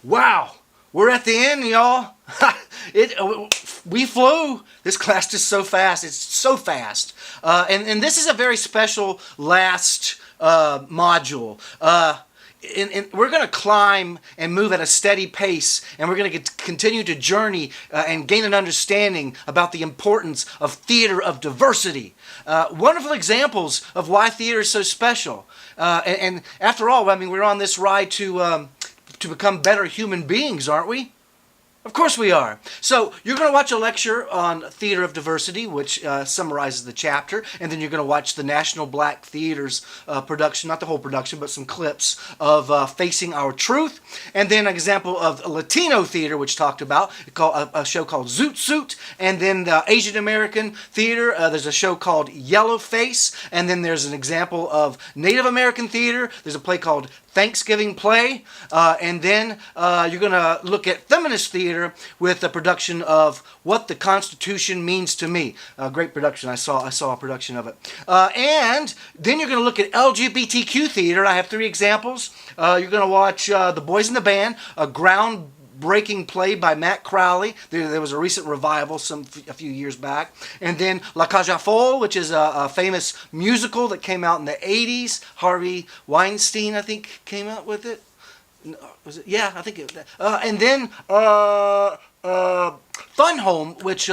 Wow, we're at the end, y'all. We flew. This class is so fast. It's so fast. And this is a very special last module. We're going to climb and move at a steady pace, and we're going to continue to journey and gain an understanding about the importance of theater of diversity. Wonderful examples of why theater is so special. And after all, I mean, we're on this ride to become better human beings, aren't we? Of course we are. So you're going to watch a lecture on Theater of Diversity, which summarizes the chapter, and then you're going to watch the National Black Theater's production, not the whole production, but some clips of Facing Our Truth, and then an example of Latino theater, which talked about a show called Zoot Suit, and then the Asian American theater, there's a show called Yellow Face, and then there's an example of Native American theater, there's a play called Thanksgiving Play, and then you're going to look at feminist theater with the production of What the Constitution Means to Me. Great production. I saw a production of it. And then you're going to look at LGBTQ theater. I have 3 examples. You're going to watch The Boys in the Band, a groundbreaking play by Matt Crowley. There was a recent revival a few years back. And then La Cage aux Folles, which is a famous musical that came out in the 80s. Harvey Weinstein, I think, came out with it. Was it? Yeah, I think it was. And then Fun Home, which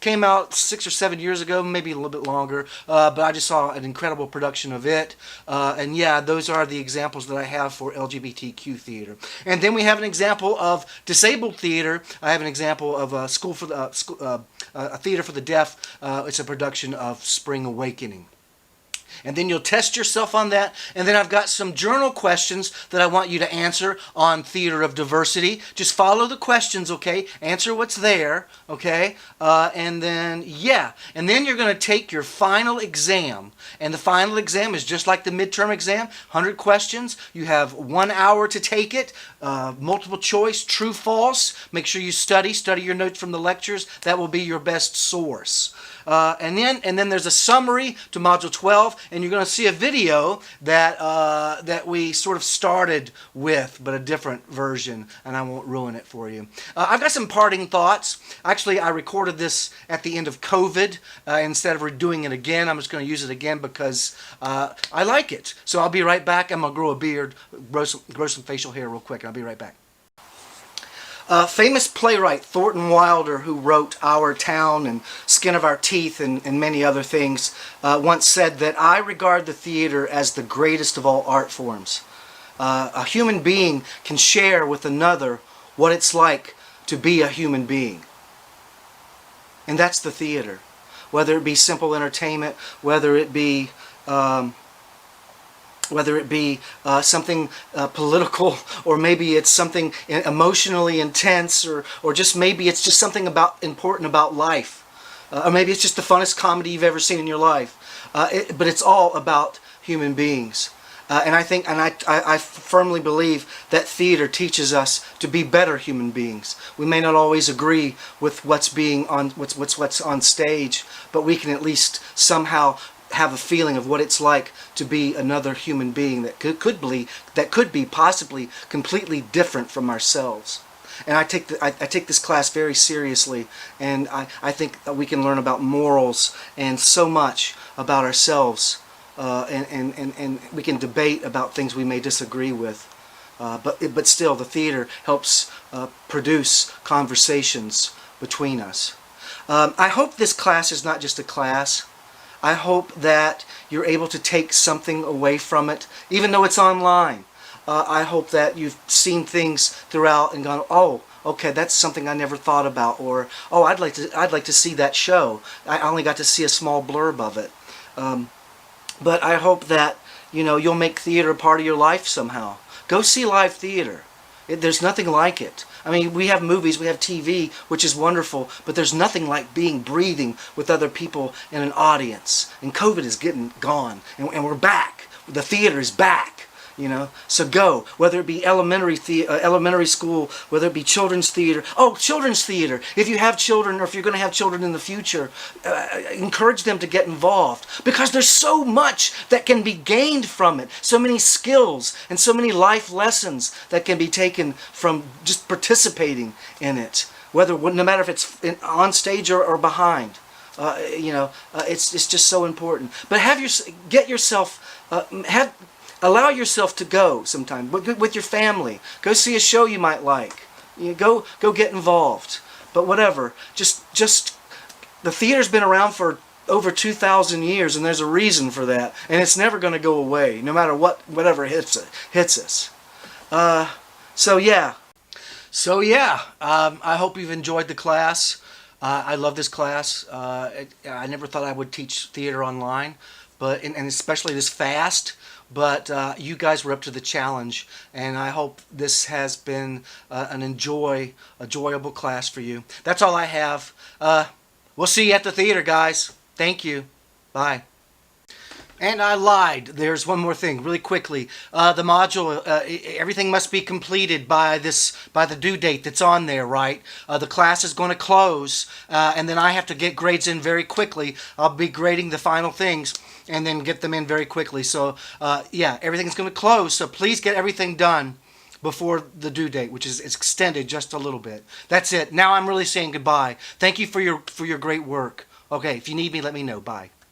came out 6 or 7 years ago, maybe a little bit longer, but I just saw an incredible production of it. And yeah, those are the examples that I have for LGBTQ theater. And then we have an example of disabled theater. I have an example of a theater for the deaf. It's a production of Spring Awakening. And then you'll test yourself on that. And then I've got some journal questions that I want you to answer on Theater of Diversity. Just follow the questions, okay? Answer what's there, okay? And then you're going to take your final exam. And the final exam is just like the midterm exam, 100 questions. You have 1 hour to take it. Multiple choice, true, false. Make sure you study your notes from the lectures. That will be your best source. And then there's a summary to Module 12, and you're going to see a video that we sort of started with, but a different version, and I won't ruin it for you. I've got some parting thoughts. Actually, I recorded this at the end of COVID. Instead of redoing it again, I'm just going to use it again because I like it. So I'll be right back. I'm going to grow a beard, grow some facial hair real quick, and I'll be right back. Famous playwright Thornton Wilder, who wrote Our Town and Skin of Our Teeth and many other things, once said that I regard the theater as the greatest of all art forms. A human being can share with another what it's like to be a human being. And that's the theater. Whether it be simple entertainment, whether it be something political, or maybe it's something emotionally intense, or just maybe it's just something important about life, or maybe it's just the funnest comedy you've ever seen in your life. But it's all about human beings, and I firmly believe that theater teaches us to be better human beings. We may not always agree with what's on stage, but we can at least somehow have a feeling of what it's like to be another human being that could be possibly completely different from ourselves. And I take this class very seriously, and I think that we can learn about morals and so much about ourselves, and we can debate about things we may disagree with. But still, the theater helps produce conversations between us. I hope this class is not just a class. I hope that you're able to take something away from it, even though it's online. I hope that you've seen things throughout and gone, oh, okay, that's something I never thought about, or oh, I'd like to see that show. I only got to see a small blurb of it. But I hope that you'll make theater a part of your life somehow. Go see live theater. There's nothing like it. I mean, we have movies, we have TV, which is wonderful, but there's nothing like breathing with other people in an audience. And COVID is gone, and we're back. The theater is back. So go, whether it be elementary school, whether it be children's theater. Oh, children's theater. If you have children, or if you're going to have children in the future, encourage them to get involved, because there's so much that can be gained from it. So many skills and so many life lessons that can be taken from just participating in it. No matter if it's on stage or behind. It's just so important. But allow yourself to go sometime with your family. Go see a show you might like. Go get involved. But whatever, just the theater's been around for over 2,000 years, and there's a reason for that, and it's never going to go away, no matter whatever hits us. So yeah. I hope you've enjoyed the class. I love this class. I never thought I would teach theater online, and especially this fast. But you guys were up to the challenge, and I hope this has been an enjoyable class for you. That's all I have. We'll see you at the theater, guys. Thank you. Bye. And I lied. There's one more thing, really quickly. The module, everything must be completed by the due date that's on there, right? The class is going to close, and then I have to get grades in very quickly. I'll be grading the final things and then get them in very quickly. So, everything's going to close. So please get everything done before the due date, which is extended just a little bit. That's it. Now I'm really saying goodbye. Thank you for your great work. Okay, if you need me, let me know. Bye.